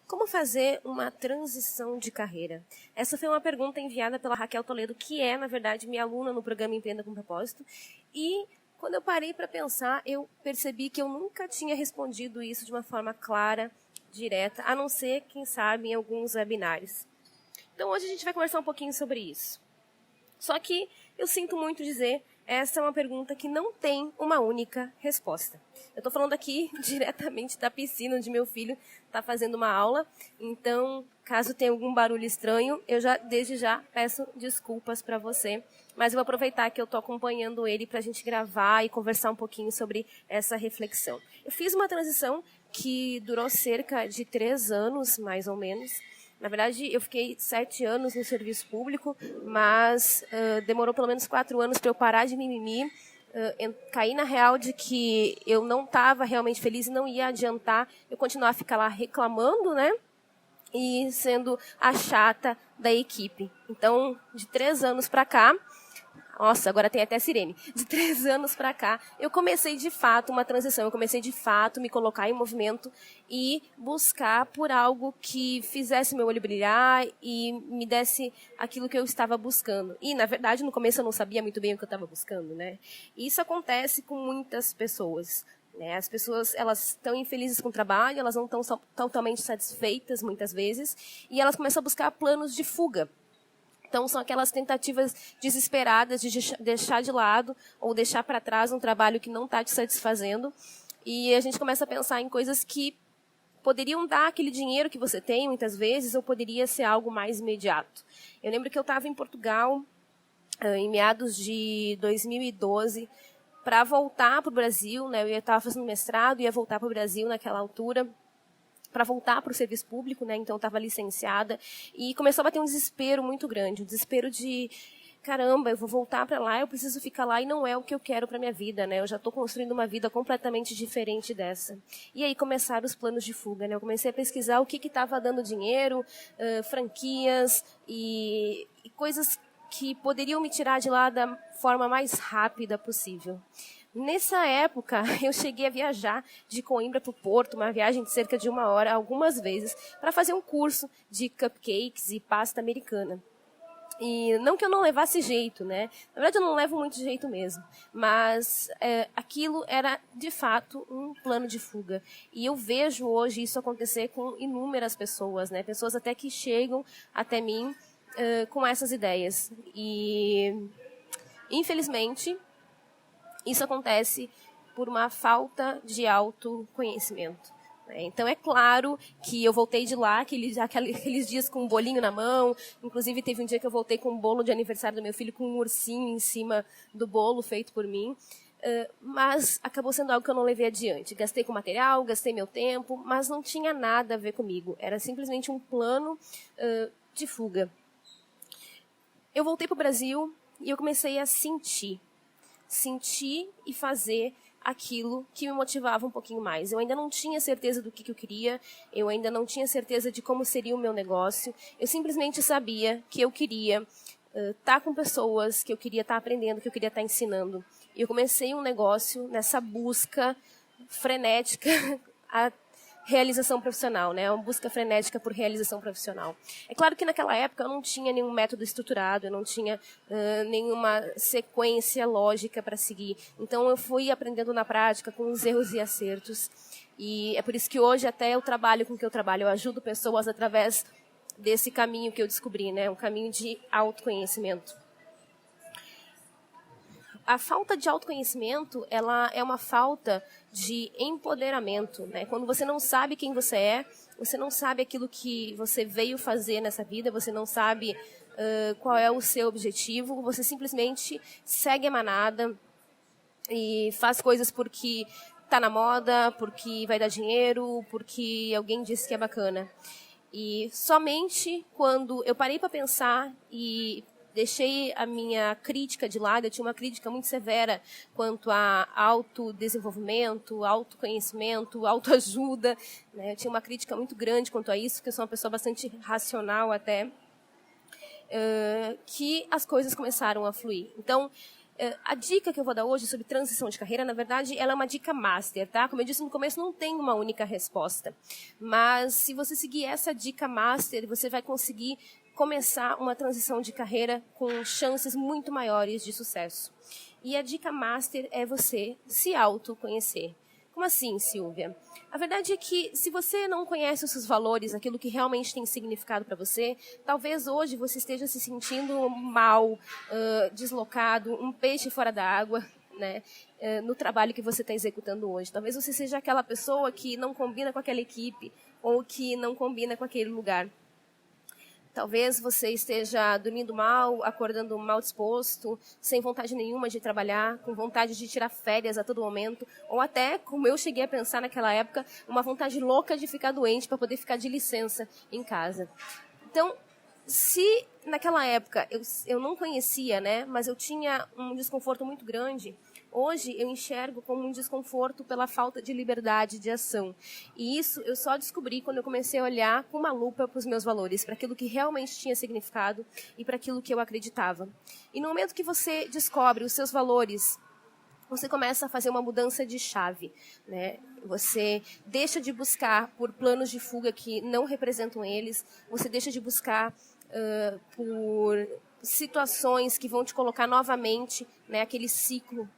Como fazer uma transição de carreira? Essa foi uma pergunta enviada pela Raquel Toledo, que é, na verdade, minha aluna no programa Empreenda com Propósito. E quando eu parei para pensar, eu percebi que eu nunca tinha respondido isso de uma forma clara, direta, a não ser, quem sabe, em alguns webinários. Então, hoje a gente vai conversar um pouquinho sobre isso. Só que eu sinto muito dizer, essa é uma pergunta que não tem uma única resposta. Eu estou falando aqui diretamente da piscina onde meu filho está fazendo uma aula, então, caso tenha algum barulho estranho, eu desde já peço desculpas para você, mas eu vou aproveitar que eu estou acompanhando ele para a gente gravar e conversar um pouquinho sobre essa reflexão. Eu fiz uma transição que durou cerca de 3 anos, mais ou menos. Na verdade, eu fiquei 7 anos no serviço público, mas demorou pelo menos 4 anos para eu parar de mimimi, cair na real de que eu não estava realmente feliz e não ia adiantar eu continuar a ficar lá reclamando, né? E sendo a chata da equipe. Então, de 3 anos para cá, nossa, agora tem até sirene. De 3 anos para cá, eu comecei de fato uma transição, eu comecei de fato me colocar em movimento e buscar por algo que fizesse meu olho brilhar e me desse aquilo que eu estava buscando. E, na verdade, no começo eu não sabia muito bem o que eu estava buscando, né? E isso acontece com muitas pessoas. As pessoas, elas estão infelizes com o trabalho, elas não estão totalmente satisfeitas, muitas vezes, e elas começam a buscar planos de fuga. Então, são aquelas tentativas desesperadas de deixar de lado ou deixar para trás um trabalho que não está te satisfazendo. E a gente começa a pensar em coisas que poderiam dar aquele dinheiro que você tem, muitas vezes, ou poderia ser algo mais imediato. Eu lembro que eu estava em Portugal, em meados de 2012, para voltar para o Brasil, né? Eu estava fazendo mestrado, ia voltar para o Brasil naquela altura, para voltar para o serviço público, né? Então estava licenciada, e começou a bater um desespero muito grande, um desespero de, caramba, eu vou voltar para lá, eu preciso ficar lá e não é o que eu quero para minha vida, né? Eu já estou construindo uma vida completamente diferente dessa. E aí começaram os planos de fuga, né? Eu comecei a pesquisar o que estava dando dinheiro, franquias e coisas que poderiam me tirar de lá da forma mais rápida possível. Nessa época, eu cheguei a viajar de Coimbra para o Porto, uma viagem de cerca de 1 hora, algumas vezes, para fazer um curso de cupcakes e pasta americana. E não que eu não levasse jeito, né? Na verdade, eu não levo muito jeito mesmo. Mas aquilo era, de fato, um plano de fuga. E eu vejo hoje isso acontecer com inúmeras pessoas, né? Pessoas até que chegam até mim com essas ideias. E, infelizmente, isso acontece por uma falta de autoconhecimento. Então, é claro que eu voltei de lá, aqueles dias com um bolinho na mão. Inclusive, teve um dia que eu voltei com um bolo de aniversário do meu filho, com um ursinho em cima do bolo feito por mim. Mas acabou sendo algo que eu não levei adiante. Gastei com material, gastei meu tempo, mas não tinha nada a ver comigo. Era simplesmente um plano de fuga. Eu voltei para o Brasil e eu comecei a sentir e fazer aquilo que me motivava um pouquinho mais. Eu ainda não tinha certeza do que eu queria, eu ainda não tinha certeza de como seria o meu negócio, eu simplesmente sabia que eu queria estar com pessoas, que eu queria estar aprendendo, que eu queria estar ensinando. E eu comecei um negócio nessa busca frenética a realização profissional, né? Uma busca frenética por realização profissional. É claro que naquela época eu não tinha nenhum método estruturado, eu não tinha nenhuma sequência lógica para seguir. Então eu fui aprendendo na prática com os erros e acertos. E é por isso que hoje até eu trabalho com o que eu trabalho, eu ajudo pessoas através desse caminho que eu descobri, né? Um caminho de autoconhecimento. A falta de autoconhecimento, ela é uma falta de empoderamento, né? Quando você não sabe quem você é, você não sabe aquilo que você veio fazer nessa vida, você não sabe qual é o seu objetivo, você simplesmente segue a manada e faz coisas porque está na moda, porque vai dar dinheiro, porque alguém disse que é bacana. E somente quando eu parei para pensar e deixei a minha crítica de lado, eu tinha uma crítica muito severa quanto a autodesenvolvimento, autoconhecimento, autoajuda, né? Eu tinha uma crítica muito grande quanto a isso, porque eu sou uma pessoa bastante racional até, que as coisas começaram a fluir. Então, A dica que eu vou dar hoje sobre transição de carreira, na verdade, ela é uma dica master, tá? Como eu disse no começo, não tem uma única resposta. Mas se você seguir essa dica master, você vai conseguir começar uma transição de carreira com chances muito maiores de sucesso. E a dica master é você se autoconhecer. Como assim, Silvia? A verdade é que, se você não conhece os seus valores, aquilo que realmente tem significado para você, talvez hoje você esteja se sentindo mal, deslocado, um peixe fora da água, né, no trabalho que você está executando hoje. Talvez você seja aquela pessoa que não combina com aquela equipe ou que não combina com aquele lugar. Talvez você esteja dormindo mal, acordando mal disposto, sem vontade nenhuma de trabalhar, com vontade de tirar férias a todo momento, ou até, como eu cheguei a pensar naquela época, uma vontade louca de ficar doente para poder ficar de licença em casa. Então, se naquela época eu não conhecia, né, mas eu tinha um desconforto muito grande, hoje eu enxergo como um desconforto pela falta de liberdade de ação. E isso eu só descobri quando eu comecei a olhar com uma lupa para os meus valores, para aquilo que realmente tinha significado e para aquilo que eu acreditava. E no momento que você descobre os seus valores, você começa a fazer uma mudança de chave, né? Você deixa de buscar por planos de fuga que não representam eles, você deixa de buscar por situações que vão te colocar novamente, né, aquele ciclo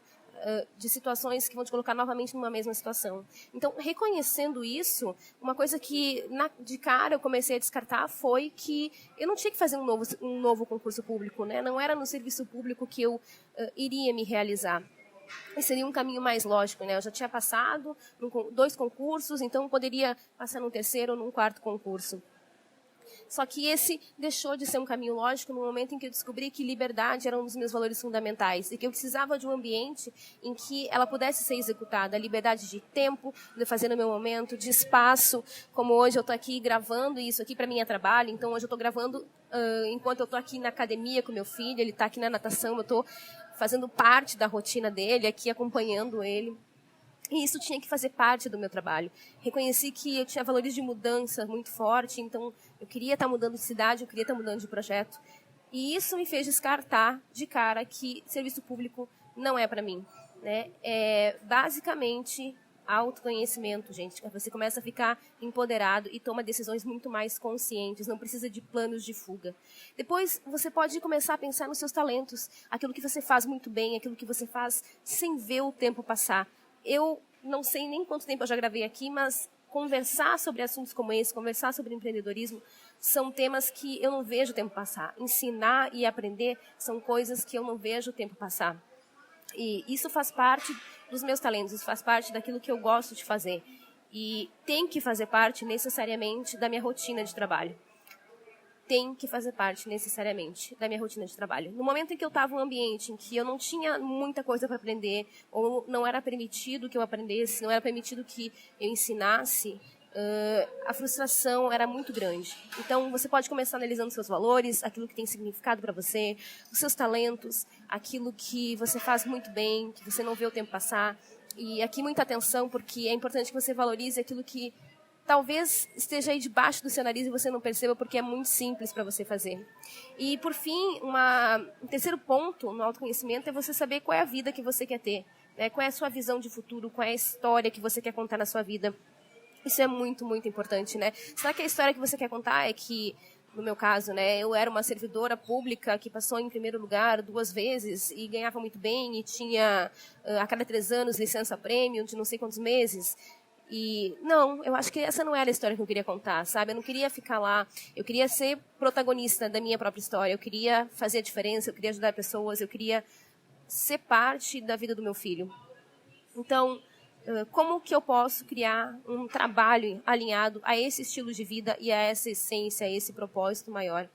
de situações que vão te colocar novamente numa mesma situação. Então, reconhecendo isso, uma coisa que de cara eu comecei a descartar foi que eu não tinha que fazer um novo concurso público, né? Não era no serviço público que eu iria me realizar. Esse seria um caminho mais lógico, né? Eu já tinha passado 2 concursos, então eu poderia passar num 3º ou num 4º concurso. Só que esse deixou de ser um caminho lógico no momento em que eu descobri que liberdade era um dos meus valores fundamentais e que eu precisava de um ambiente em que ela pudesse ser executada. A liberdade de tempo, de fazer no meu momento, de espaço, como hoje eu estou aqui gravando, e isso aqui para mim é trabalho, então hoje eu estou gravando enquanto eu estou aqui na academia com meu filho, ele está aqui na natação, eu estou fazendo parte da rotina dele, aqui acompanhando ele. E isso tinha que fazer parte do meu trabalho. Reconheci que eu tinha valores de mudança muito forte, então eu queria estar mudando de cidade, eu queria estar mudando de projeto. E isso me fez descartar de cara que serviço público não é para mim, né? É basicamente autoconhecimento, gente. Você começa a ficar empoderado e toma decisões muito mais conscientes, não precisa de planos de fuga. Depois, você pode começar a pensar nos seus talentos, aquilo que você faz muito bem, aquilo que você faz sem ver o tempo passar. Eu não sei nem quanto tempo eu já gravei aqui, mas conversar sobre assuntos como esse, conversar sobre empreendedorismo, são temas que eu não vejo o tempo passar. Ensinar e aprender são coisas que eu não vejo o tempo passar. E isso faz parte dos meus talentos, isso faz parte daquilo que eu gosto de fazer. E tem que fazer parte necessariamente da minha rotina de trabalho. Tem que fazer parte necessariamente da minha rotina de trabalho. No momento em que eu estava em um ambiente em que eu não tinha muita coisa para aprender, ou não era permitido que eu aprendesse, não era permitido que eu ensinasse, a frustração era muito grande. Então, você pode começar analisando seus valores, aquilo que tem significado para você, os seus talentos, aquilo que você faz muito bem, que você não vê o tempo passar. E aqui muita atenção, porque é importante que você valorize aquilo que talvez esteja aí debaixo do seu nariz e você não perceba, porque é muito simples para você fazer. E, por fim, um terceiro ponto no autoconhecimento é você saber qual é a vida que você quer ter, né? Qual é a sua visão de futuro, qual é a história que você quer contar na sua vida. Isso é muito, muito importante, né? Será que a história que você quer contar é que, no meu caso, né, eu era uma servidora pública que passou em primeiro lugar 2 vezes e ganhava muito bem e tinha, a cada 3 anos, licença-prêmio de não sei quantos meses? E não, eu acho que essa não era a história que eu queria contar, sabe? Eu não queria ficar lá, eu queria ser protagonista da minha própria história, eu queria fazer a diferença, eu queria ajudar pessoas, eu queria ser parte da vida do meu filho. Então, como que eu posso criar um trabalho alinhado a esse estilo de vida e a essa essência, a esse propósito maior?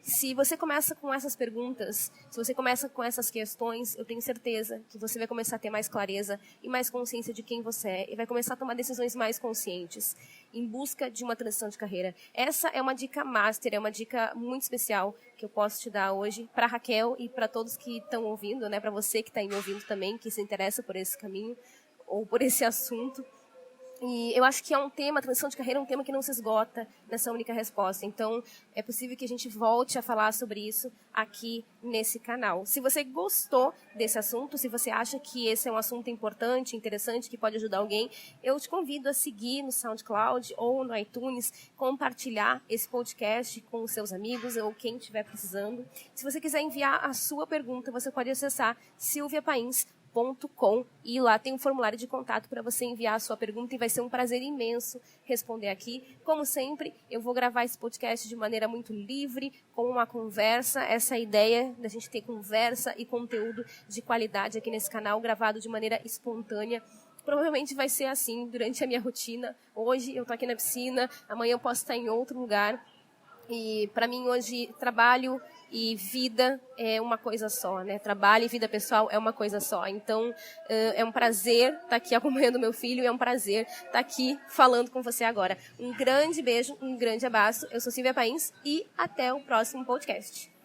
Se você começa com essas perguntas, se você começa com essas questões, eu tenho certeza que você vai começar a ter mais clareza e mais consciência de quem você é e vai começar a tomar decisões mais conscientes em busca de uma transição de carreira. Essa é uma dica master, é uma dica muito especial que eu posso te dar hoje para a Raquel e para todos que estão ouvindo, né, para você que está me ouvindo também, que se interessa por esse caminho ou por esse assunto. E eu acho que é um tema, a transição de carreira é um tema que não se esgota nessa única resposta. Então, é possível que a gente volte a falar sobre isso aqui nesse canal. Se você gostou desse assunto, se você acha que esse é um assunto importante, interessante, que pode ajudar alguém, eu te convido a seguir no SoundCloud ou no iTunes, compartilhar esse podcast com os seus amigos ou quem estiver precisando. Se você quiser enviar a sua pergunta, você pode acessar silviapains.com e lá tem um formulário de contato para você enviar a sua pergunta e vai ser um prazer imenso responder aqui. Como sempre, eu vou gravar esse podcast de maneira muito livre, com uma conversa, essa ideia da gente ter conversa e conteúdo de qualidade aqui nesse canal, gravado de maneira espontânea. Provavelmente vai ser assim durante a minha rotina. Hoje eu estou aqui na piscina, amanhã eu posso estar em outro lugar. E para mim hoje trabalho e vida é uma coisa só, né? Trabalho e vida pessoal é uma coisa só. Então é um prazer estar aqui acompanhando meu filho, é um prazer estar aqui falando com você agora. Um grande beijo, um grande abraço. Eu sou Silvia Pains e até o próximo podcast.